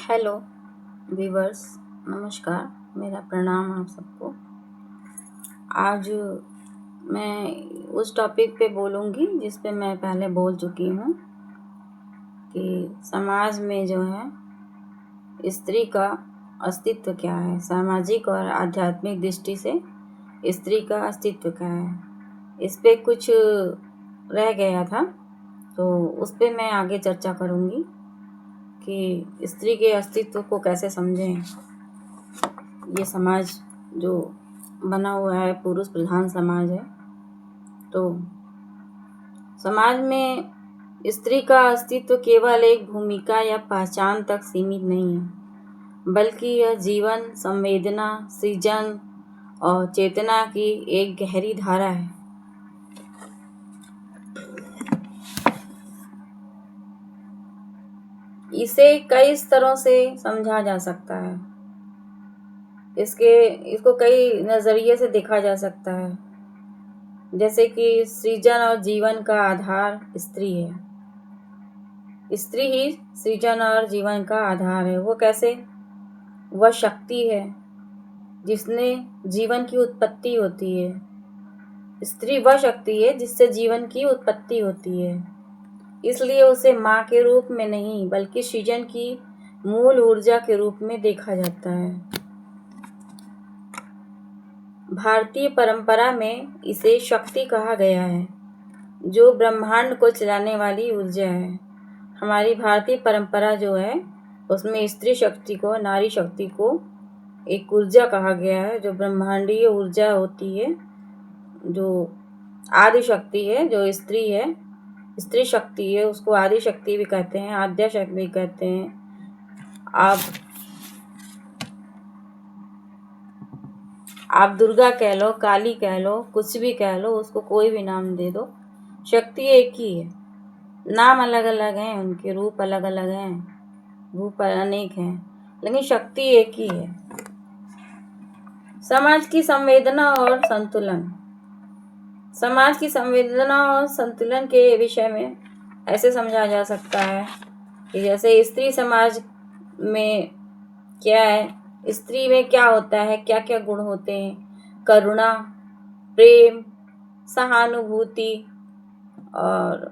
Hello viewers, नमस्कार। मेरा प्रणाम आप सबको। आज मैं उस टॉपिक पे बोलूँगी जिस पे मैं पहले बोल चुकी हूँ कि समाज में जो है स्त्री का अस्तित्व क्या है। सामाजिक और आध्यात्मिक दृष्टि से स्त्री का अस्तित्व क्या है, इस पे कुछ रह गया था, तो उस पे मैं आगे चर्चा करूँगी कि स्त्री के अस्तित्व को कैसे समझें। ये समाज जो बना हुआ है पुरुष प्रधान समाज है, तो समाज में स्त्री का अस्तित्व केवल एक भूमिका या पहचान तक सीमित नहीं है, बल्कि यह जीवन, संवेदना, सृजन और चेतना की एक गहरी धारा है। इसे कई स्तरों से समझा जा सकता है। इसको कई नज़रिए से देखा जा सकता है, जैसे कि सृजन और जीवन का आधार स्त्री है। स्त्री ही सृजन और जीवन का आधार है। वो कैसे? वह शक्ति है जिसने जीवन की उत्पत्ति होती है। स्त्री वह शक्ति है जिससे जीवन की उत्पत्ति होती है, इसलिए उसे माँ के रूप में नहीं बल्कि सृजन की मूल ऊर्जा के रूप में देखा जाता है। भारतीय परंपरा में इसे शक्ति कहा गया है, जो ब्रह्मांड को चलाने वाली ऊर्जा है। हमारी भारतीय परंपरा जो है उसमें स्त्री शक्ति को, नारी शक्ति को एक ऊर्जा कहा गया है, जो ब्रह्मांडीय ऊर्जा होती है, जो आदि शक्ति है, जो स्त्री है, स्त्री शक्ति है। उसको आदि शक्ति भी कहते हैं, आद्या शक्ति भी कहते हैं। आप दुर्गा कह लो, काली कह लो, कुछ भी कह लो, उसको कोई भी नाम दे दो, शक्ति एक ही है। नाम अलग अलग हैं, उनके रूप अलग अलग हैं, रूप अनेक हैं, लेकिन शक्ति एक ही है। समाज की संवेदना और संतुलन। समाज की संवेदना और संतुलन के विषय में ऐसे समझा जा सकता है कि जैसे स्त्री समाज में क्या है, स्त्री में क्या होता है, क्या क्या गुण होते हैं। करुणा, प्रेम, सहानुभूति और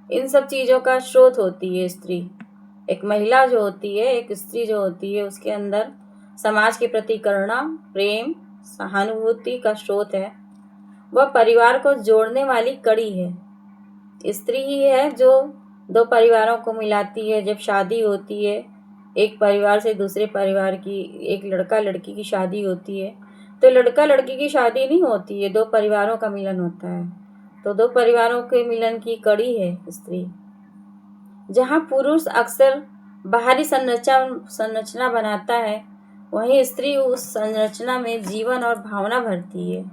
इन सब चीज़ों का स्रोत होती है स्त्री। एक महिला जो होती है, एक स्त्री जो होती है, उसके अंदर समाज के प्रति करुणा, प्रेम, सहानुभूति का स्रोत है। वह परिवार को जोड़ने वाली कड़ी है। स्त्री ही है जो दो परिवारों को मिलाती है। जब शादी होती है एक परिवार से दूसरे परिवार की, एक लड़का लड़की की शादी होती है, तो लड़का लड़की की शादी नहीं होती है, दो परिवारों का मिलन होता है। तो दो परिवारों के मिलन की कड़ी है स्त्री। जहाँ पुरुष अक्सर बाहरी संरचना बनाता है, वहीं स्त्री उस संरचना में जीवन और भावना भरती है।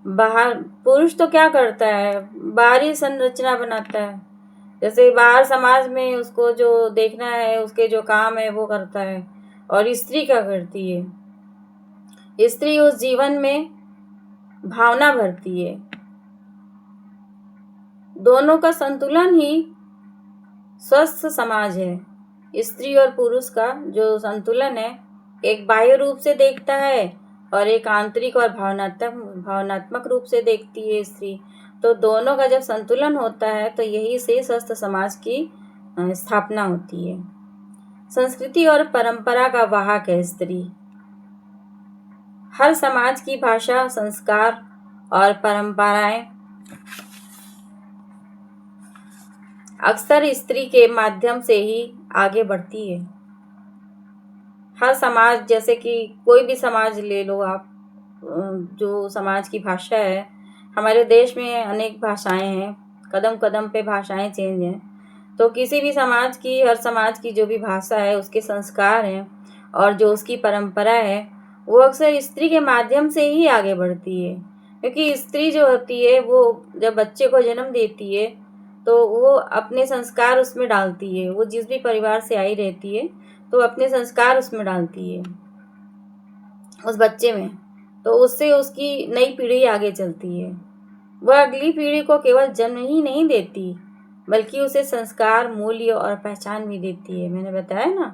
पुरुष तो क्या करता है, बाहरी संरचना बनाता है। जैसे बाहर समाज में उसको जो देखना है, उसके जो काम है वो करता है। और स्त्री क्या करती है? स्त्री उस जीवन में भावना भरती है। दोनों का संतुलन ही स्वस्थ समाज है। स्त्री और पुरुष का जो संतुलन है, एक बाह्य रूप से देखता है और एक आंतरिक और भावनात्मक रूप से देखती है स्त्री। तो दोनों का जब संतुलन होता है तो यही से स्वस्थ समाज की स्थापना होती है। संस्कृति और परंपरा का वाहक है स्त्री। हर समाज की भाषा, संस्कार और परंपराएं अक्सर स्त्री के माध्यम से ही आगे बढ़ती है। हर समाज, जैसे कि कोई भी समाज ले लो आप, जो समाज की भाषा है, हमारे देश में अनेक भाषाएं हैं, कदम कदम पे भाषाएं चेंज हैं। तो किसी भी समाज की, हर समाज की जो भी भाषा है, उसके संस्कार हैं और जो उसकी परंपरा है, वो अक्सर स्त्री के माध्यम से ही आगे बढ़ती है। क्योंकि स्त्री जो होती है वो जब बच्चे को जन्म देती है तो वो अपने संस्कार उसमें डालती है। वो जिस भी परिवार से आई रहती है तो अपने संस्कार उसमें डालती है, उस बच्चे में। तो उससे उसकी नई पीढ़ी आगे चलती है। वह अगली पीढ़ी को केवल जन्म ही नहीं देती, बल्कि उसे संस्कार, मूल्य और पहचान भी देती है। मैंने बताया ना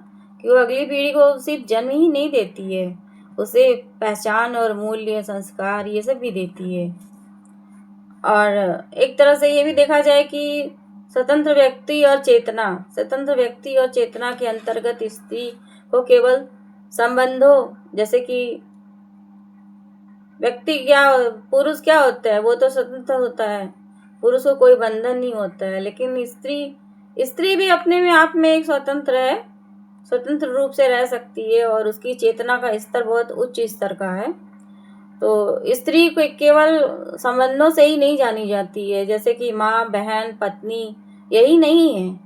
कि वो अगली पीढ़ी को सिर्फ जन्म ही नहीं देती है, उसे पहचान और मूल्य, संस्कार ये सब भी देती है। और एक तरह से ये भी देखा जाए कि स्वतंत्र व्यक्ति और चेतना के अंतर्गत स्त्री को केवल संबंधों, जैसे कि व्यक्ति क्या, पुरुष क्या होता है, वो तो स्वतंत्र होता है, पुरुष को कोई बंधन नहीं होता है। लेकिन स्त्री भी अपने में आप में एक स्वतंत्र है, स्वतंत्र रूप से रह सकती है और उसकी चेतना का स्तर बहुत उच्च स्तर का है। तो स्त्री को केवल संबंधों से ही नहीं जानी जाती है, जैसे कि माँ, बहन, पत्नी, यही नहीं है,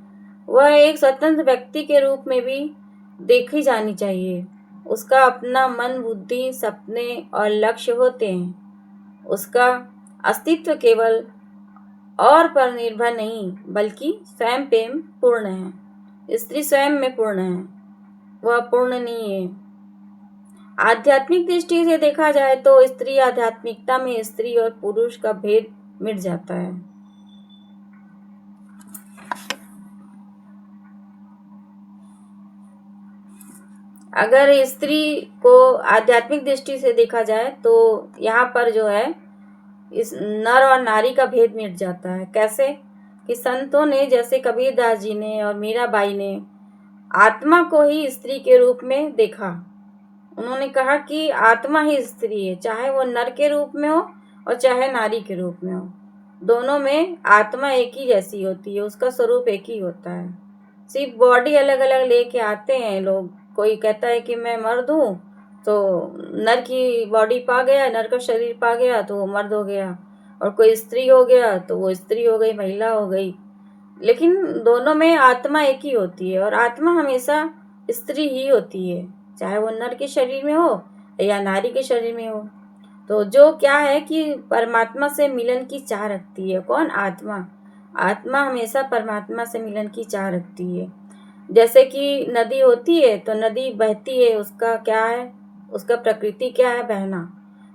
वह एक स्वतंत्र व्यक्ति के रूप में भी देखी जानी चाहिए। उसका अपना मन, बुद्धि, सपने और लक्ष्य होते हैं। उसका अस्तित्व केवल और पर निर्भर नहीं बल्कि स्वयं प्रेम पूर्ण है। स्त्री स्वयं में पूर्ण है, वह पूर्ण नहीं है। आध्यात्मिक दृष्टि से देखा जाए तो स्त्री आध्यात्मिकता में स्त्री और पुरुष का भेद मिट जाता है। अगर स्त्री को आध्यात्मिक दृष्टि से देखा जाए तो यहाँ पर जो है इस नर और नारी का भेद मिट जाता है। कैसे कि संतों ने, जैसे कबीरदास जी ने और मीराबाई ने, आत्मा को ही स्त्री के रूप में देखा। उन्होंने कहा कि आत्मा ही स्त्री है, चाहे वो नर के रूप में हो और चाहे नारी के रूप में हो, दोनों में आत्मा एक ही जैसी होती है, उसका स्वरूप एक ही होता है। सिर्फ बॉडी अलग अलग लेके आते हैं लोग। कोई कहता है कि मैं मर्द हूँ तो नर की बॉडी पा गया, नर का शरीर पा गया तो वो मर्द हो गया, और कोई स्त्री हो गया तो वो स्त्री हो गई, महिला हो गई। लेकिन दोनों में आत्मा एक ही होती है और आत्मा हमेशा स्त्री ही होती है, चाहे वो नर के शरीर में हो या नारी के शरीर में हो। तो जो क्या है कि परमात्मा से मिलन की चाह रखती है। कौन? आत्मा। आत्मा हमेशा परमात्मा से मिलन की चाह रखती है। जैसे कि नदी होती है तो नदी बहती है, उसका क्या है, उसका प्रकृति क्या है? बहना।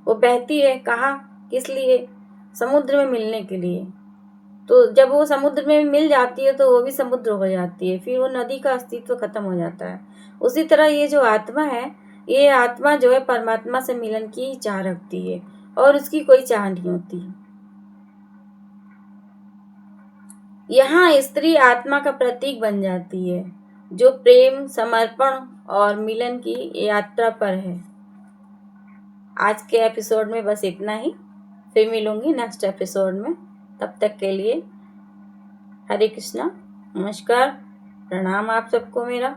वो बहती है कहाँ, किस लिए? समुद्र में मिलने के लिए। तो जब वो समुद्र में मिल जाती है तो वो भी समुद्र हो जाती है, फिर वो नदी का अस्तित्व खत्म हो जाता है। उसी तरह ये जो आत्मा है, ये आत्मा जो है परमात्मा से मिलन की चाह रखती है और उसकी कोई चाह नहीं होती। यहाँ स्त्री आत्मा का प्रतीक बन जाती है, जो प्रेम, समर्पण और मिलन की यात्रा पर है। आज के एपिसोड में बस इतना ही, फिर मिलूंगी नेक्स्ट एपिसोड में। तब तक के लिए हरे कृष्णा, नमस्कार, प्रणाम आप सबको मेरा।